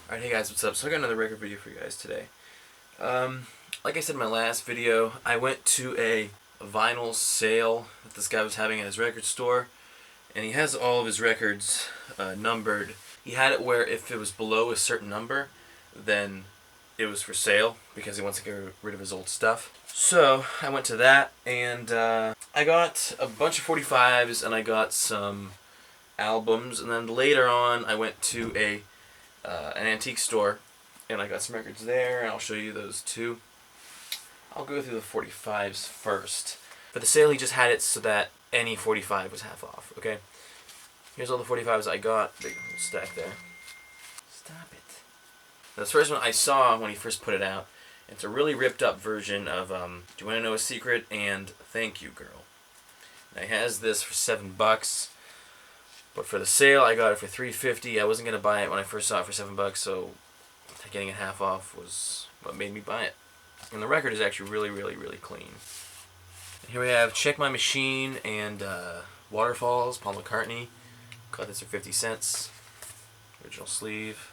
Alright, hey guys, what's up? So I got another record video for you guys today. Like I said in my last video, I went to a vinyl sale that this guy was having at his record store, and he has all of his records numbered. He had it where if it was below a certain number, then it was for sale, because he wants to get rid of his old stuff. So I went to that, and I got a bunch of 45s, and I got some albums, and then later on I went to an antique store, and I got some records there, and I'll show you those too. I'll go through the 45s first. For the sale, he just had it so that any 45 was half off, okay? Here's all the 45s I got. Big stack there. Stop it. Now, this first one I saw when he first put it out. It's a really ripped up version of Do You Want to Know a Secret and Thank You Girl. Now, he has this for $7. But for the sale, I got it for $3.50. I wasn't going to buy it when I first saw it for $7, so getting it half off was what made me buy it. And the record is actually really, really, really clean. And here we have Check My Machine and Waterfalls, Paul McCartney. Got this for 50 cents. Original sleeve.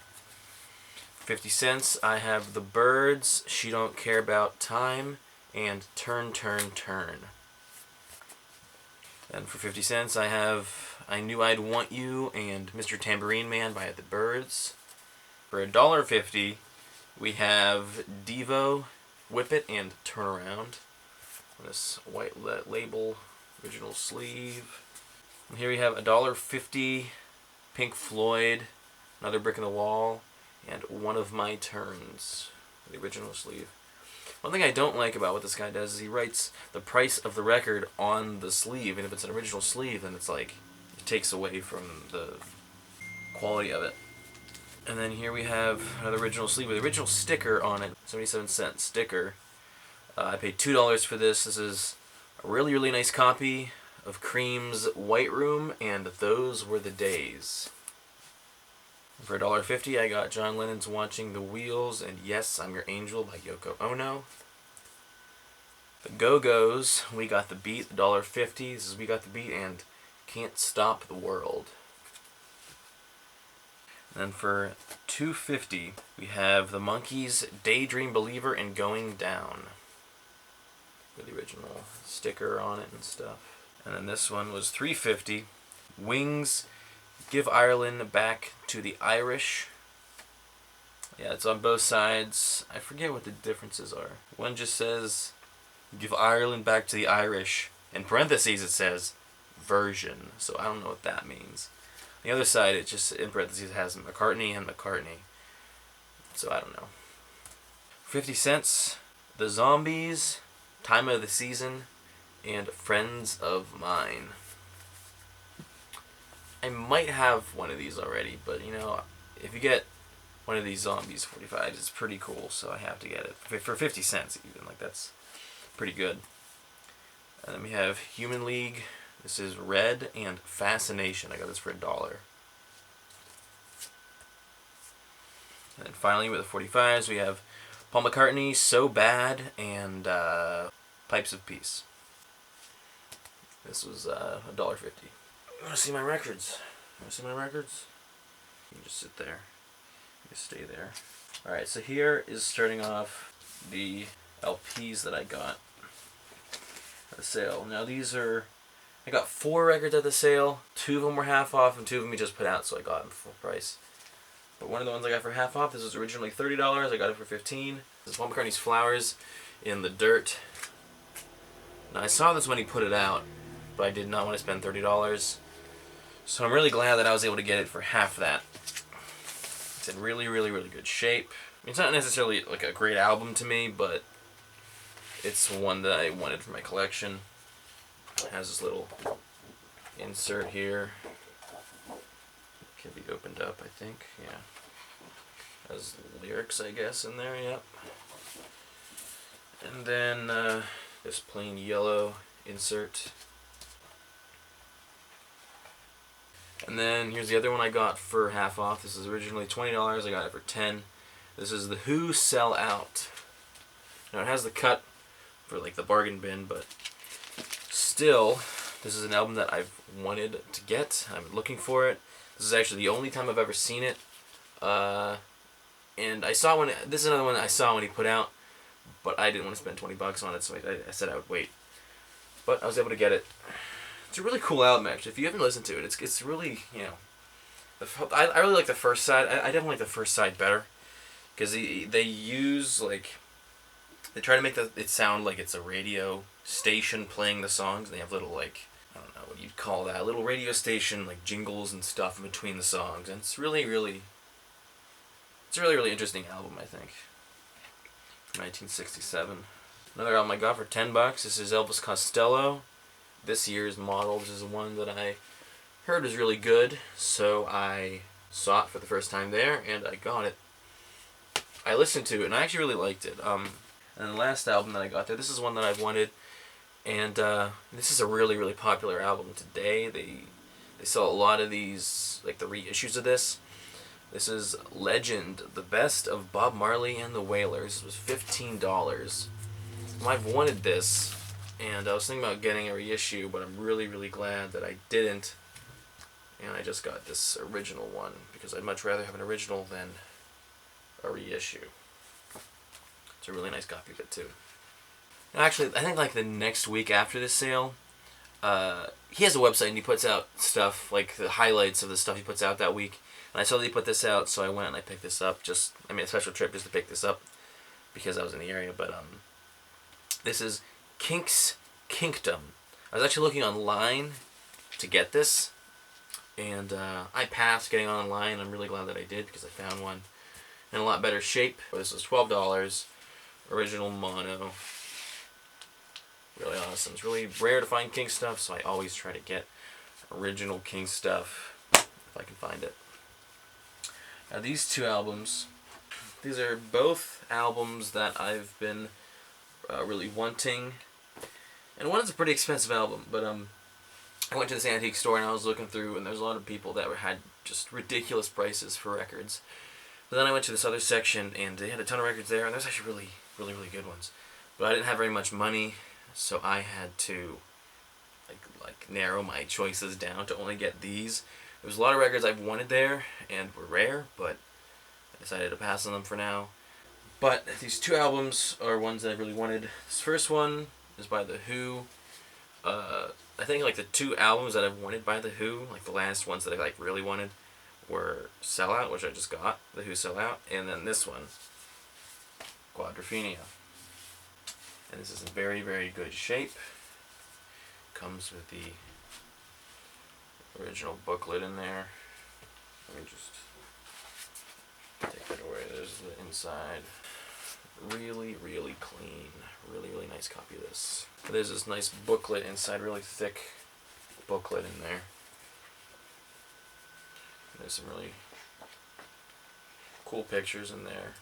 50 cents, I have The Byrds, She Don't Care About Time, and Turn, Turn, Turn. And for 50 cents, I have I Knew I'd Want You and Mr. Tambourine Man by The Byrds. For $1.50, we have Devo, Whip It, and Turn Around. On this white label, original sleeve. And here we have $1.50, Pink Floyd, Another Brick in the Wall, and One of My Turns, the original sleeve. One thing I don't like about what this guy does is he writes the price of the record on the sleeve, and if it's an original sleeve, then it's like, it takes away from the quality of it. And then here we have another original sleeve with the original sticker on it, 77-cent sticker. I paid $2 for this. This is a really, really nice copy of Cream's White Room and Those Were the Days. For $1.50, I got John Lennon's Watching the Wheels and Yes, I'm Your Angel by Yoko Ono. The Go-Go's, We Got the Beat, $1.50. This is We Got the Beat and Can't Stop the World. And then for $2.50, we have the Monkees' Daydream Believer and Going Down. With the original sticker on it and stuff. And then this one was $3.50. Wings, Give Ireland Back to the Irish. Yeah, it's on both sides. I forget what the differences are. One just says, Give Ireland Back to the Irish. In parentheses it says, version. So I don't know what that means. The other side, it just, in parentheses, has McCartney and McCartney. So I don't know. 50 cents, The Zombies, Time of the Season, and Friends of Mine. I might have one of these already, but you know, if you get one of these Zombies 45s, it's pretty cool, so I have to get it. For 50 cents even, like that's pretty good. And then we have Human League. This is Red and Fascination. I got this for $1. And then finally with the 45s, we have Paul McCartney, So Bad, and Pipes of Peace. This was $1.50. You want to see my records? You want to see my records? You can just sit there. You can stay there. Alright, so here is starting off the LPs that I got at the sale. Now these are, I got 4 records at the sale. 2 of them were half off and 2 of them he just put out, so I got them for full price. But one of the ones I got for half off, this was originally $30. I got it for $15. This is Paul McCartney's Flowers in the Dirt. Now I saw this when he put it out, but I did not want to spend $30. So I'm really glad that I was able to get it for half that. It's in really, really, really good shape. It's not necessarily like a great album to me, but it's one that I wanted for my collection. It has this little insert here. It can be opened up, I think. Yeah. Has lyrics, I guess, in there. Yep. And then this plain yellow insert. And then here's the other one I got for half off. This is originally $20. I got it for $10. This is The Who Sell Out. Now it has the cut for like the bargain bin, but still, this is an album that I've wanted to get. I'm looking for it. This is actually the only time I've ever seen it. And I saw this is another one that I saw when he put out, but I didn't want to spend $20 on it, so I said I would wait. But I was able to get it. It's a really cool album, actually. If you haven't listened to it, it's really, you know, I really like the first side. I definitely like the first side better, because they use, like, they try to make it sound like it's a radio station playing the songs. They have little, like, I don't know what you'd call that, little radio station, like, jingles and stuff in between the songs. And it's really, really interesting album, I think. 1967. Another album I got for $10. This is Elvis Costello. This year's model. This is the one that I heard was really good, so I saw it for the first time there, and I got it. I listened to it, and I actually really liked it. And the last album that I got there, this is one that I've wanted, and this is a really, really popular album today. They sell a lot of these, like the reissues of this. This is Legend, the best of Bob Marley and the Wailers. It was $15. I've wanted this, and I was thinking about getting a reissue, but I'm really, really glad that I didn't. And I just got this original one, because I'd much rather have an original than a reissue. It's a really nice copy of it, too. And actually, I think like the next week after this sale, he has a website and he puts out stuff, like the highlights of the stuff he puts out that week. And I saw that he put this out, so I went and I picked this up. I made a special trip just to pick this up, because I was in the area. But this is Kink's Kinkdom. I was actually looking online to get this, and I passed getting online. I'm really glad that I did, because I found one in a lot better shape. This was $12, original mono. Really awesome. It's really rare to find King stuff, so I always try to get original King stuff if I can find it. Now these two albums, these are both albums that I've been really wanting. And one is a pretty expensive album, but I went to this antique store and I was looking through, and there's a lot of people that had just ridiculous prices for records. But then I went to this other section, and they had a ton of records there, and there's actually really, really, really good ones. But I didn't have very much money, so I had to like narrow my choices down to only get these. There was a lot of records I've wanted there and were rare, but I decided to pass on them for now. But these two albums are ones that I really wanted. This first one is by The Who. I think like the two albums that I've wanted by The Who, like the last ones that I like really wanted, were Sellout, which I just got, The Who Sellout, and then this one, Quadrophenia. And this is in very, very good shape. Comes with the original booklet in there. Let me just take that away. There's the inside. Really, really clean. Really, really nice copy of this. There's this nice booklet inside, really thick booklet in there. There's some really cool pictures in there.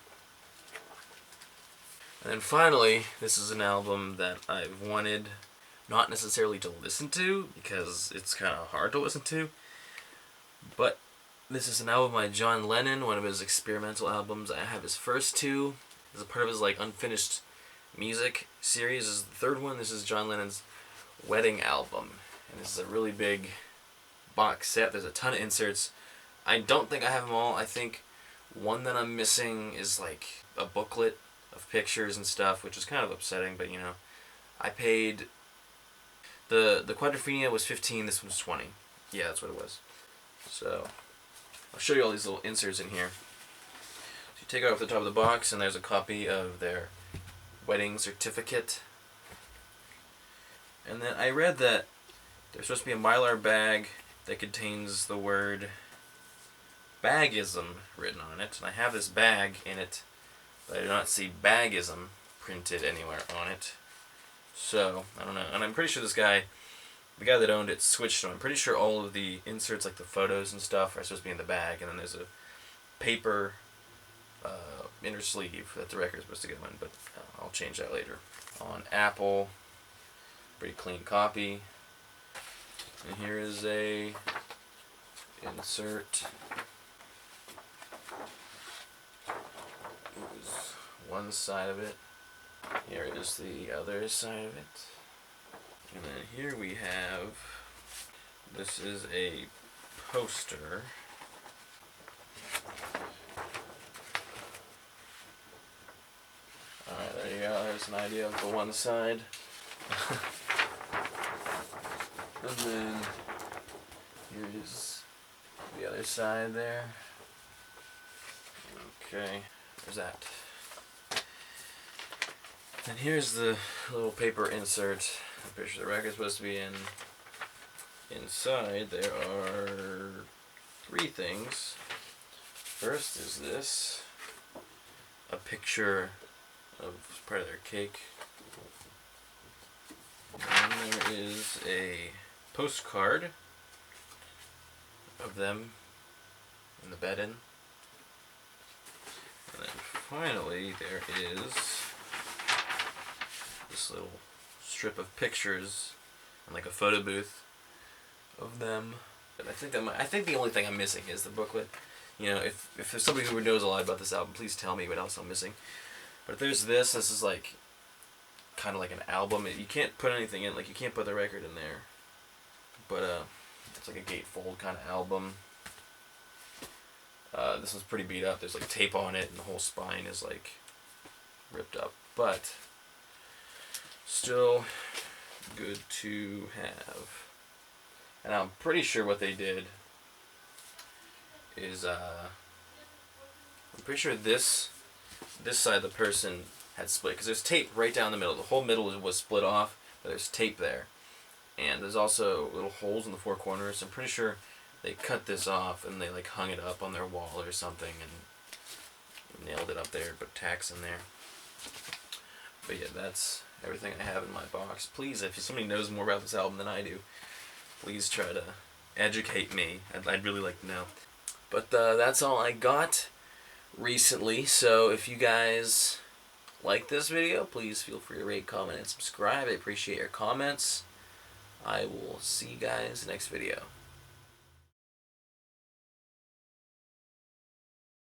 And then finally, this is an album that I've wanted, not necessarily to listen to, because it's kind of hard to listen to, but this is an album by John Lennon, one of his experimental albums. I have his first two. This is a part of his like unfinished music series. This is the third one. This is John Lennon's wedding album, and this is a really big box set. There's a ton of inserts. I don't think I have them all. I think one that I'm missing is like a booklet of pictures and stuff, which is kind of upsetting, but you know, I paid the Quadrophenia was $15, this one's $20. Yeah, that's what it was. So I'll show you all these little inserts in here. So you take it off the top of the box, and there's a copy of their wedding certificate. And then I read that there's supposed to be a Mylar bag that contains the word bagism written on it, and I have this bag in it, but I do not see bagism printed anywhere on it. So, I don't know. And I'm pretty sure this guy, the guy that owned it, switched them. I'm pretty sure all of the inserts, like the photos and stuff, are supposed to be in the bag, and then there's a paper inner sleeve that the record's supposed to go in, but I'll change that later. On Apple, pretty clean copy. And here is a insert. Here's one side of it. Here is the other side of it. And then here we have, this is a poster. us an idea of the one side. And then here's the other side there. Okay, there's that. And here's the little paper insert. The picture the record's supposed to be in. Inside there are 3 things. First is this, a picture of part of their cake. And there is a postcard of them in the bed-in. And then finally there is this little strip of pictures and like a photo booth of them. And I think the only thing I'm missing is the booklet. You know, if there's somebody who knows a lot about this album, please tell me what else I'm missing. But if there's this is like kind of like an album. You can't put anything in, like you can't put the record in there. But it's like a gatefold kind of album. This one's pretty beat up. There's like tape on it, and the whole spine is like ripped up. But still good to have. And I'm pretty sure what they did is I'm pretty sure this side of the person had split, because there's tape right down the middle. The whole middle was split off, but there's tape there. And there's also little holes in the 4 corners. I'm pretty sure they cut this off and they like hung it up on their wall or something and nailed it up there, put tacks in there. But yeah, that's everything I have in my box. Please, if somebody knows more about this album than I do, please try to educate me. I'd really like to know. But that's all I got recently. So if you guys like this video, please feel free to rate, comment, and subscribe. I appreciate your comments. I will see you guys next video.